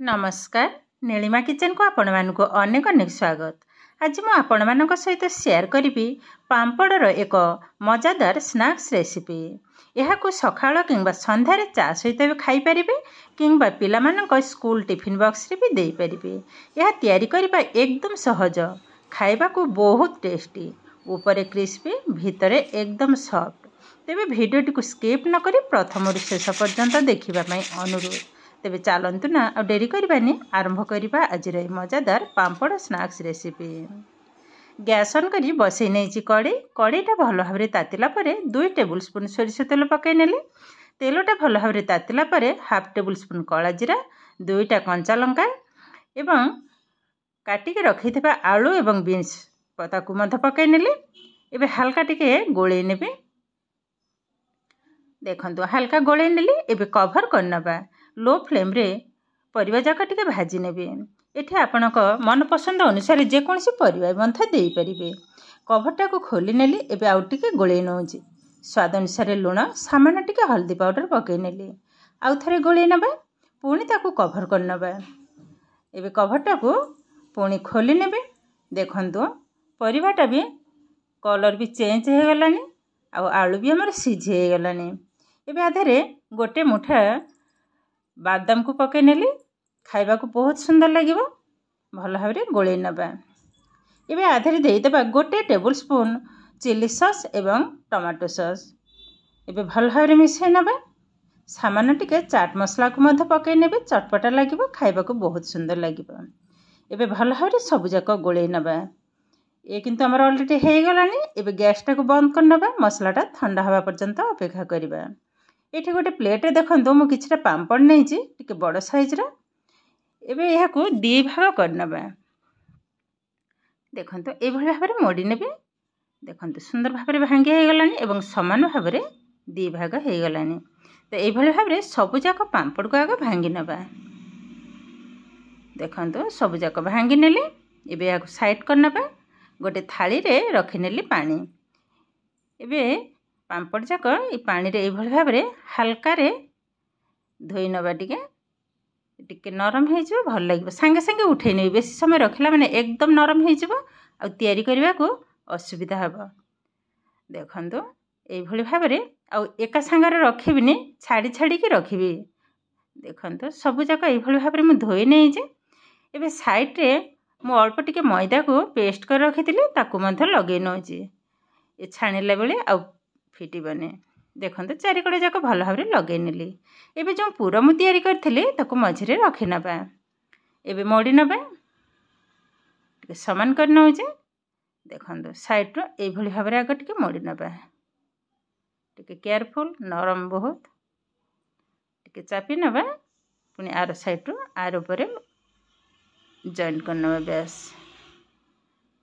नमस्कार नीलिमा किचन को आपण मानक अनेक अनेक स्वागत। आज मु आपण मानक सहित शेयर करी पांपड़र एक मजादार स्नैक्स रेसिपी। यह सकाळ किंबा संध्यारे चा सहित भी खाई परिबे किंबा पिलामानक स्कूल टिफिन बॉक्स रे भी देई परिबे। यह तैयारी करबा एकदम सहज, खाइबा को बहुत टेस्टी, ऊपर क्रिस्पी भितरे एकदम सॉफ्ट। तेबे वीडियो को स्किप न करी प्रथम शेष पर्यंत देखिबा पई अनुरोध। तेबे चलतु ना आ डेरी करबानी आरंभ करबा आज मजादार पांपड़ स्नैक्स रेसिपी। गैस ऑन करी बसई नहीं कड़ईटा भल भाव तातिला परे 2 टेबुल स्पून सोरिष तेल पकई नेली। तेलटा भल भाव तातिला परे हाफ टेबुल स्पून कला जीरा, 2टा कंचा लंका एवं काटिके रखिथिबा आलू एवं बीन्स ताकू मध्य पकई नेली। एबे हल्का टिके गोळेई नेबे। देखंतु हल्का गोळेई नेली। एबे कवर करनबा लो फ्लेम रे परिवा जाक टिके भाजी नेबे। एठी आपनक मन पसंद अनुसार जे कोनसी परिवा बंथा देई परिबे। कवरटा को खोली नेली। एबे आउ टिके गोळेई नउची। स्वाद अनुसार लूण, सामान्य टिके हल्दी पाउडर पकई नेली। आउ थरे गोळेई नबा, पुणी ताकू कवर करनबा। एबे कवरटा को पुणी खोली नेबे। देखंतु परिवाटा भी कलर भी चेंज हे गलानी, आउ आलू भी हमर सिझी हे गलानी। एबे आधरे गोटे मुठा बादाम को पकई नेली। खाइबा को बहुत सुंदर लागिबो। भल भाव रे गोळेई नबा। एबे आधरे देई देबा गोटे टेबुल स्पून चिली सॉस एवं टमाटो सॉस। एबे भल भाव रे मिसई नबा। सामान्य टिके चाट मसला को मध्य पकई नेबे। चटपटा लागिबो, खाइबा को बहुत सुंदर लागिबो। एबे भल भाव रे सब जाक गोळेई नबा। ये किंतु हमर ऑलरेडी हे गलानी। एबे गैस टा को बंद कर नबा। मसलाटा ठंडा हवा पर्यंत अपेक्षा करिबा। एठी गोटे प्लेट रे देखंतु मु किछटा पांपड़ नेइची, टिके बड़ साइज रा। एबे यहा को दी भाग करनबा। देखंतु ए भली भाव रे मोडी नेबे। देखंतु सुंदर भाव रे भांगी हे गलानी एवं समान भाव रे दी भाग हे गलानी। तो ए भली भाव रे सब जाक पांपड़ को आगे भांगी नबा। देखंतु सब जाक भांगी नेले। एबे या को साइड करनबा। गोटे थाली रे रखि नेली पानी। एबे पांपड़ जाक ए पानी रे ए भली भाव रे हल्का रे धोई नबा। टिके नरम हे जिवो, भल लागिवो। संगे संगे उठै नै, बेसी समय रखिला माने एकदम नरम हे जिवो आ तयारी करबा को असुविधा हबो। देखंतु ए भली भाव रे आ एका संगे रखिबिनी, छाडी छाडी के रखिबी। देखंतु सब जाक ए भली भाव रे मु धोई नै जे। एबे साइड रे मु अल्प टिके मैदा को पेस्ट कर रखितिली, ताकू मध्य लगै नउची। ए छाणिला बेले आ फिटिबने। देखंतु चारिकड़े जाक भल भाव रे लगै नेली। एबे जो पूरा मु तयारी करथिले ताकू मझिरे रखि नबा। एबे मोडी नबा, टिके समान कर नउचे। देखंतु साइड रो ए भली भाव रे आग टिके मोडी नबा। टिके केयरफुल, नरम बहुत। टिके चापी नबा। पुनी आर साइड रो आर ऊपर जॉइंट कर नबा। बेस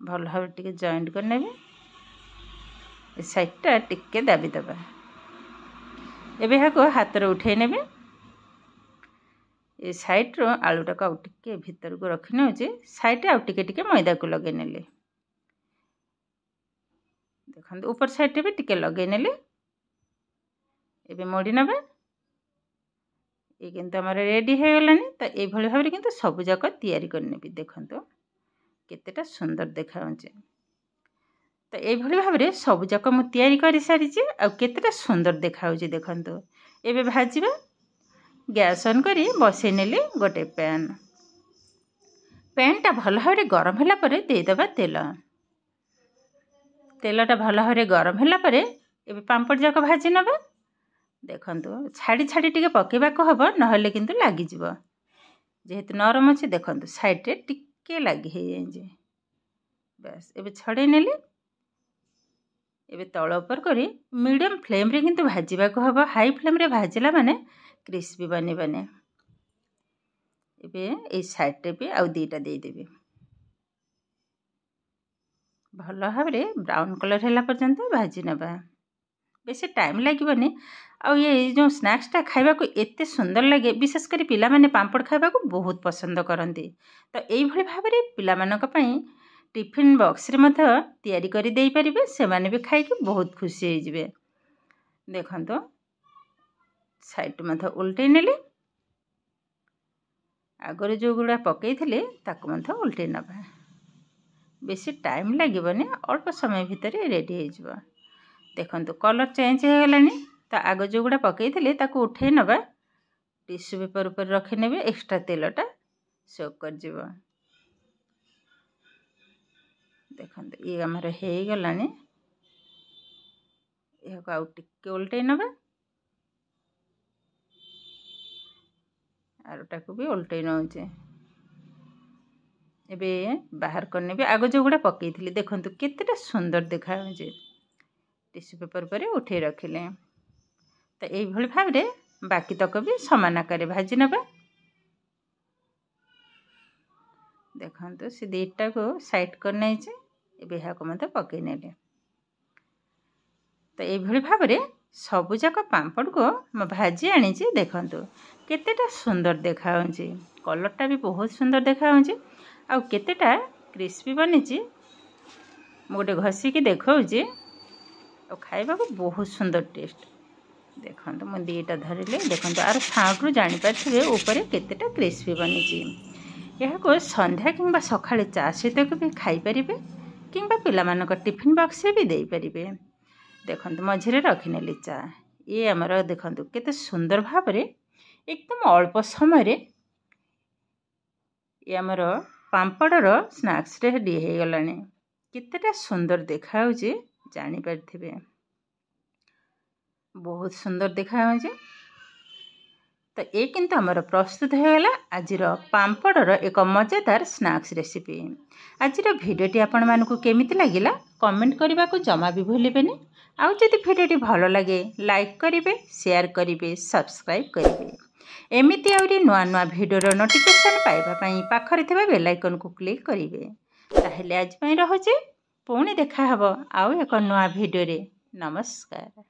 भल भाव टिके जॉइंट कर नेबे। ए साइड टा टिके दाबी दबा। एबे हाको हाथ रे उठै नेबे। ए साइड रो आलूटा को टिके भीतर को रखि नउचे। साइड रे टिके टिके मैदा को लगै नेले। देखंतु ऊपर साइड रे भी टिके लगै नेले। एबे मोडी नबा। ए किंतु हमर रेडी हे गलानी। त ए भली भाव रे किंतु सब जाक तयारी कर नेबी। देखंतु केतेटा सुंदर देखाउचे। तो ए भली भाव रे सब जाक मु तयारी करि सारिची आ केतेटा सुंदर देखाउची। देखंतु एबे भाजीबा। गैस ऑन करी बसई नेली गोटे पैन। पैन टा भल भाव रे गरम होला परे दे दबा तेल। तेलटा भल भाव रे गरम होला परे एबे पांपड़ जाक भाजी नबा। देखंतु छाडी छाडी टिके पकेबा को हबो, नहले किंतु लागी जिवो। जेहेतु नरम अछि, देखंतु साइड रे टिके लागी हे जे। बस एबे छडे नेली। एबे तळ ऊपर करी मीडियम फ्लेम रे किंतु भाजीबा को हबो। हाई फ्लेम रे भाजिला माने क्रिस्पी बने बने। एबे ए साइड रे भी आउ दीटा दे देबे। भल भाव रे ब्राउन कलर हैला पर्यंत भाजी नबा। बेसी टाइम लागिबनी। आ ये जो स्नैक्स टा खाइबा को एते सुंदर लागे, विशेष करी पिला माने पांपड़ खाइबा को बहुत पसंद करंती। तो एई भली भाव रे पिला मानक पई टिफिन बॉक्स रे मध्य तयारी करी देई परिबे। से माने भी खाइ के बहुत खुशी हे जिवे। देखंतु साइड मध्य उल्टै नेली। आगर जो गुड़ा पकईथिले ताकु मध्य उल्टे नबा बेसी टाइम लागबनी अल्प समय भितर रेडी हो जिवो। देखंतु कलर चेंज हो गलानी तो आग जो गुड़ा पकईथिले ताकु उठे नबा टिश्यू पेपर ऊपर रखी नेबे एक्स्ट्रा तेलटा सोक कर जिवो। देखंतु ये हमर हे गलानी यह आउ टिके उल्टे नबा आरुटा को भी उल्टे नौचे एबे बाहर करने भी आग जो गुड़ा पकईथिले देखंतु केतेटा सुंदर देखा होजे टिश्यू पेपर पर उठे रखिले। तो यही भली भाव रे बाकी तक भी समान आकार भाजी नबा। देखंतु से दीटा को साइड कर नै जे एबे हा को मते पकई नेले। तो यही भली भाव रे सबु जाक पांपड़ को म भाजी आनी जे देखंतु केतेटा सुंदर देखा होजे कलरटा भी बहुत सुंदर देखा होजे आ केतेटा क्रिस्पी बनी जे मोटे घसी की देखौ जे और खाइबा को बहुत सुंदर टेस्ट। देखंतु म दीटा धरिले देखंतु आर साउंड रु जानि पाथिबे ऊपर केतेटा क्रिस्पी बनी जे यह को संध्या किंबा सखाळे चा सहित भी खाई परिबे किंबा पिला मानक टिफिन बॉक्स भी देई परिबे। देखंतु मझिरे रखिनेली चा ये हमर देखंतु केते सुंदर भाव रे एकदम अल्प समय रे ये हमर पांपड़र स्नैक्स रेडी हो गलानी केतेटा सुंदर देखा होजे जानि पारथिबे बहुत सुंदर देखा होजे। तो ये किंतु हमर प्रस्तुत हो गला आजिर पांपड़र एक मजेदार स्नैक्स रेसिपी। आजिर भिडियोटी आपण मानकु केमिति लागिला कमेंट करबा को जमा भी भूलिबेनी। आउ जदि भिडियोटी भलो लगे लाइक करिवे शेयर करिवे सब्सक्राइब करिवे एमिति आउरी नुआ नुआ भिडियोर नोटिफिकेशन पाइबा पई पाखरे थिबा बेल आइकन को क्लिक करिवे। ताहेले आज पई रहूची पुणी देखा हबो आउ एक नुआ भिडियो रे। नमस्कार।